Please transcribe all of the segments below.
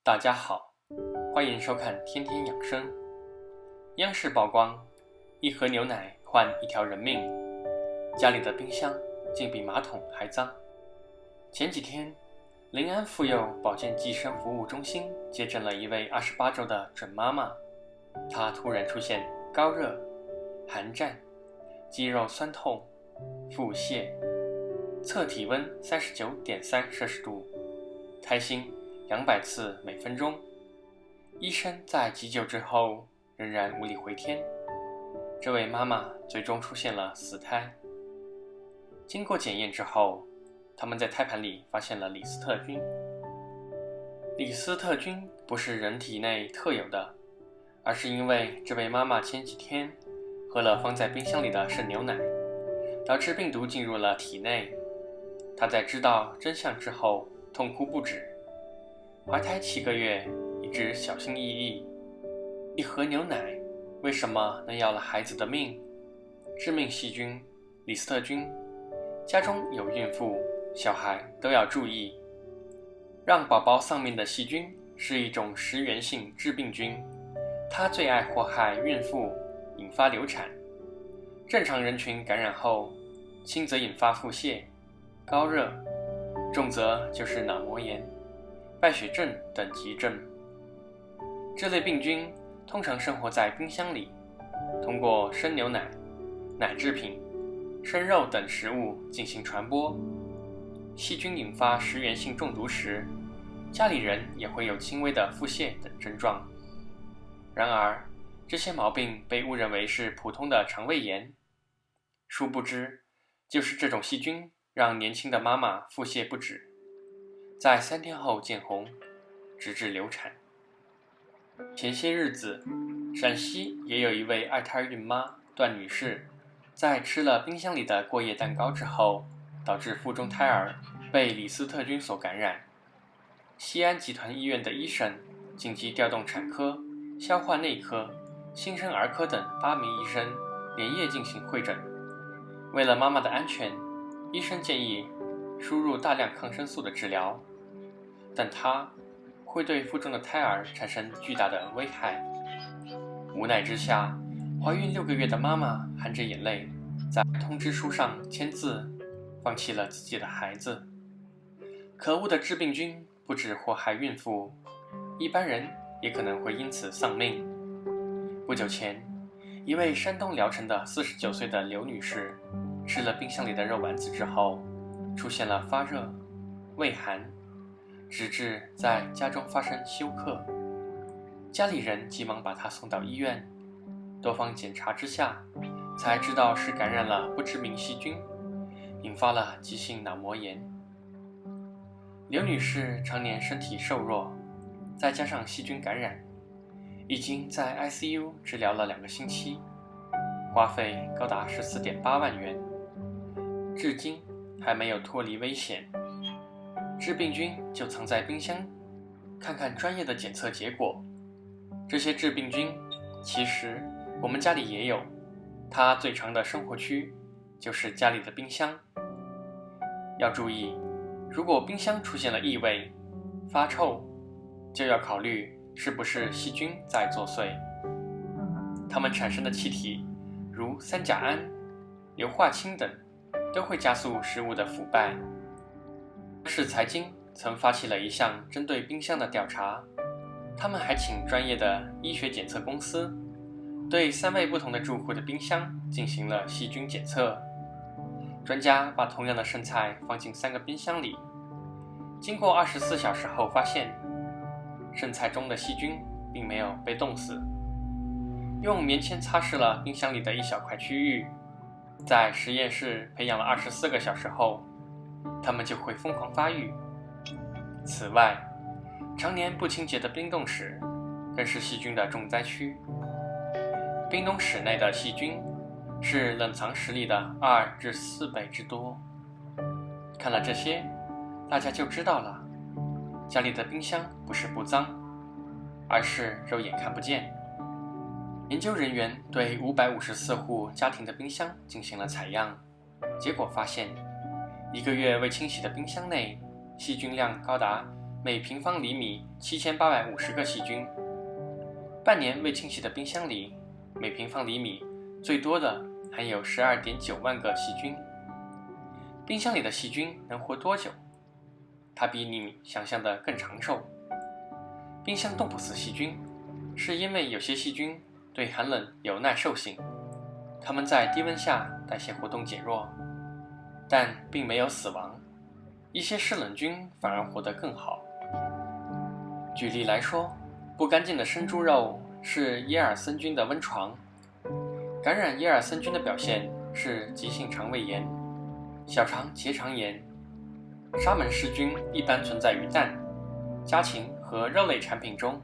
大家好，欢迎收看天天养生。央视曝光，一盒牛奶换一条人命，家里的冰箱竟比马桶还脏。前几天，临安妇幼保健计生服务中心接诊了一位28周的准妈妈，她突然出现高热、寒战、肌肉酸痛、腹泻，测体温39.3摄氏度，胎心200次每分钟。医生在急救之后仍然无力回天，这位妈妈最终出现了死胎。经过检验之后，他们在胎盘里发现了李斯特菌。李斯特菌不是人体内特有的，而是因为这位妈妈前几天喝了放在冰箱里的生牛奶，导致病毒进入了体内。她在知道真相之后痛哭不止，怀胎7个月一直小心翼翼，一盒牛奶为什么能要了孩子的命？致命细菌李斯特菌，家中有孕妇、小孩都要注意。让宝宝丧命的细菌是一种食源性致病菌，它最爱祸害孕妇，引发流产。正常人群感染后，轻则引发腹泻、高热，重则就是脑膜炎、败血症等急症。这类病菌通常生活在冰箱里，通过生牛奶、奶制品、生肉等食物进行传播。细菌引发食源性中毒时，家里人也会有轻微的腹泻等症状。然而，这些毛病被误认为是普通的肠胃炎，殊不知，就是这种细菌让年轻的妈妈腹泻不止，在3天后见红，直至流产。前些日子，陕西也有一位爱胎孕妈段女士，在吃了冰箱里的过夜蛋糕之后，导致腹中胎儿被李斯特菌所感染。西安集团医院的医生紧急调动产科、消化内科、新生儿科等8名医生连夜进行会诊。为了妈妈的安全，医生建议输入大量抗生素的治疗，但它会对腹中的胎儿产生巨大的危害。无奈之下，怀孕6个月的妈妈含着眼泪在通知书上签字，放弃了自己的孩子。可恶的致病菌不止祸害孕妇，一般人也可能会因此丧命。不久前，一位山东聊城的49岁的刘女士吃了冰箱里的肉丸子之后，出现了发热、畏寒，直至在家中发生休克。家里人急忙把她送到医院，多方检查之下，才知道是感染了不知名细菌，引发了急性脑膜炎。刘女士常年身体瘦弱，再加上细菌感染，已经在 ICU 治疗了2个星期，花费高达14.8万元，至今还没有脱离危险。致病菌就藏在冰箱，看看专业的检测结果。这些致病菌其实我们家里也有，它最长的生活区就是家里的冰箱。要注意，如果冰箱出现了异味、发臭，就要考虑是不是细菌在作祟。它们产生的气体如三甲胺、硫化氢等，都会加速食物的腐败。市财经曾发起了一项针对冰箱的调查，他们还请专业的医学检测公司对3位不同的住户的冰箱进行了细菌检测。专家把同样的剩菜放进3个冰箱里，经过24小时后发现，剩菜中的细菌并没有被冻死。用棉签擦拭了冰箱里的一小块区域，在实验室培养了24个小时后，它们就会疯狂发育。此外，常年不清洁的冰冻室更是细菌的重灾区。冰冻室内的细菌是冷藏室里的2至4倍之多。看了这些，大家就知道了，家里的冰箱不是不脏，而是肉眼看不见。研究人员对554户家庭的冰箱进行了采样，结果发现，1个月未清洗的冰箱内细菌量高达每平方厘米7850个细菌。半年未清洗的冰箱里，每平方厘米最多的含有12.9万个细菌。冰箱里的细菌能活多久？它比你想象的更长寿。冰箱冻不死细菌，是因为有些细菌对寒冷有耐受性，它们在低温下代谢活动减弱，但并没有死亡。一些湿冷菌反而活得更好。举例来说，不干净的生猪肉是耶尔森菌的温床。感染耶尔森菌的表现是急性肠胃炎、小肠结肠炎。沙门氏菌一般存在于蛋、家禽和肉类产品中，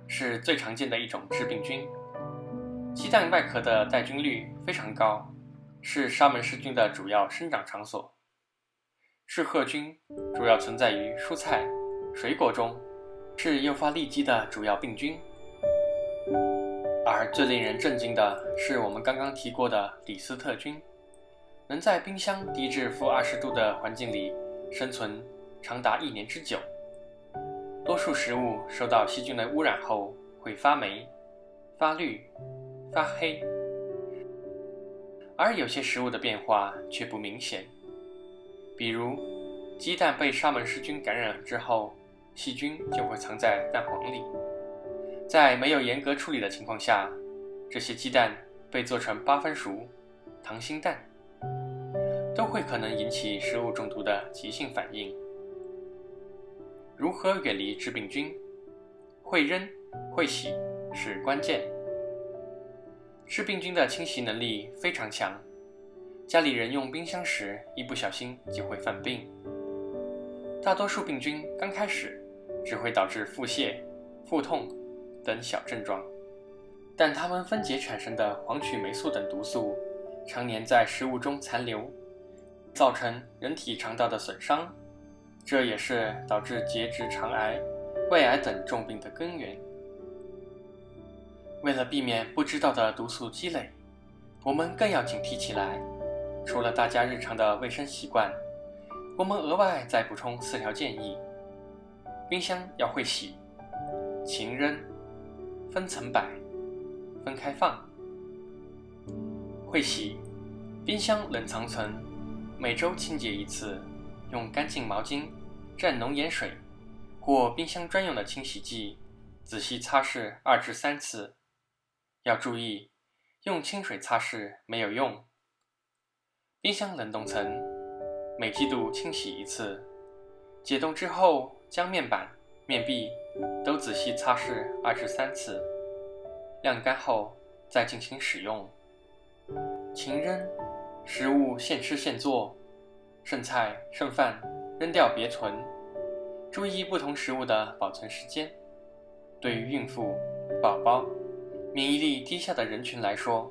是最常见的一种致病菌。鸡蛋外壳的带菌率非常高，是沙门氏菌的主要生长场所。嗜褐菌主要存在于蔬菜、水果中，是诱发痢疾的主要病菌。而最令人震惊的是我们刚刚提过的李斯特菌，能在冰箱低至-20度的环境里生存长达1年之久。多数食物受到细菌的污染后会发霉、发绿、发黑，而有些食物的变化却不明显。比如鸡蛋被沙门氏菌感染之后，细菌就会藏在蛋黄里。在没有严格处理的情况下，这些鸡蛋被做成8分熟、溏心蛋，都会可能引起食物中毒的急性反应。如何远离致病菌？会扔、会洗是关键。致病菌的侵袭能力非常强，家里人用冰箱时一不小心就会犯病。大多数病菌刚开始只会导致腹泻、腹痛等小症状，但它们分解产生的黄曲霉素等毒素常年在食物中残留，造成人体肠道的损伤，这也是导致结直肠癌、胃癌等重病的根源。为了避免不知道的毒素积累，我们更要警惕起来。除了大家日常的卫生习惯，我们额外再补充4条建议。冰箱要会洗，勤扔，分层摆，分开放。会洗，冰箱冷藏层每周清洁1次，用干净毛巾蘸浓盐水或冰箱专用的清洗剂仔细擦拭2至3次。要注意，用清水擦拭没有用。冰箱冷冻层每季度清洗1次，解冻之后将面板、面壁都仔细擦拭2至3次，晾干后再进行使用。勤扔，食物现吃现做，剩菜剩饭扔掉别存，注意不同食物的保存时间。对于孕妇、宝宝、免疫力低下的人群来说，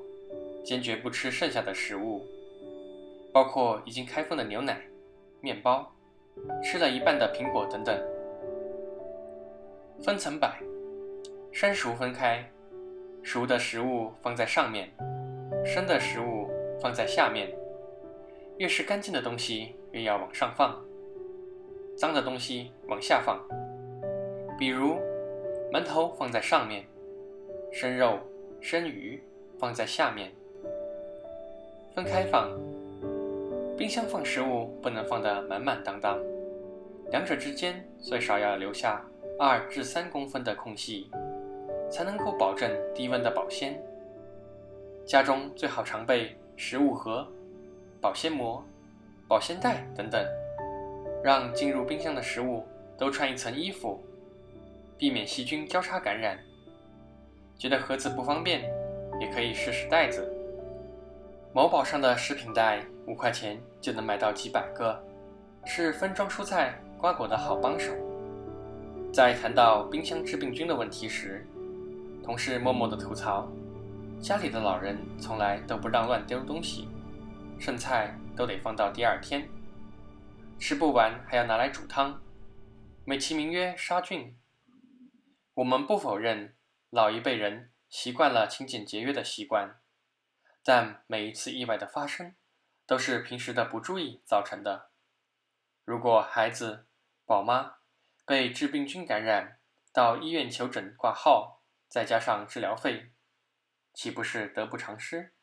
坚决不吃剩下的食物，包括已经开封的牛奶、面包、吃了一半的苹果等等。分层摆，生熟分开，熟的食物放在上面，生的食物放在下面。越是干净的东西越要往上放，脏的东西往下放。比如馒头放在上面，生肉、生鱼放在下面。分开放，冰箱放食物不能放得满满当当，两者之间最少要留下2至3公分的空隙，才能够保证低温的保鲜。家中最好常备食物盒、保鲜膜、保鲜袋等等，让进入冰箱的食物都穿一层衣服，避免细菌交叉感染。觉得盒子不方便，也可以试试袋子。某宝上的食品袋5块钱就能买到几百个，是分装蔬菜、瓜果的好帮手。在谈到冰箱致病菌的问题时，同事默默地吐槽，家里的老人从来都不让乱丢东西，剩菜都得放到第2天，吃不完还要拿来煮汤，美其名曰杀菌。我们不否认老一辈人习惯了勤俭节约的习惯，但每一次意外的发生都是平时的不注意造成的。如果孩子、宝妈被致病菌感染，到医院求诊挂号，再加上治疗费，岂不是得不偿失？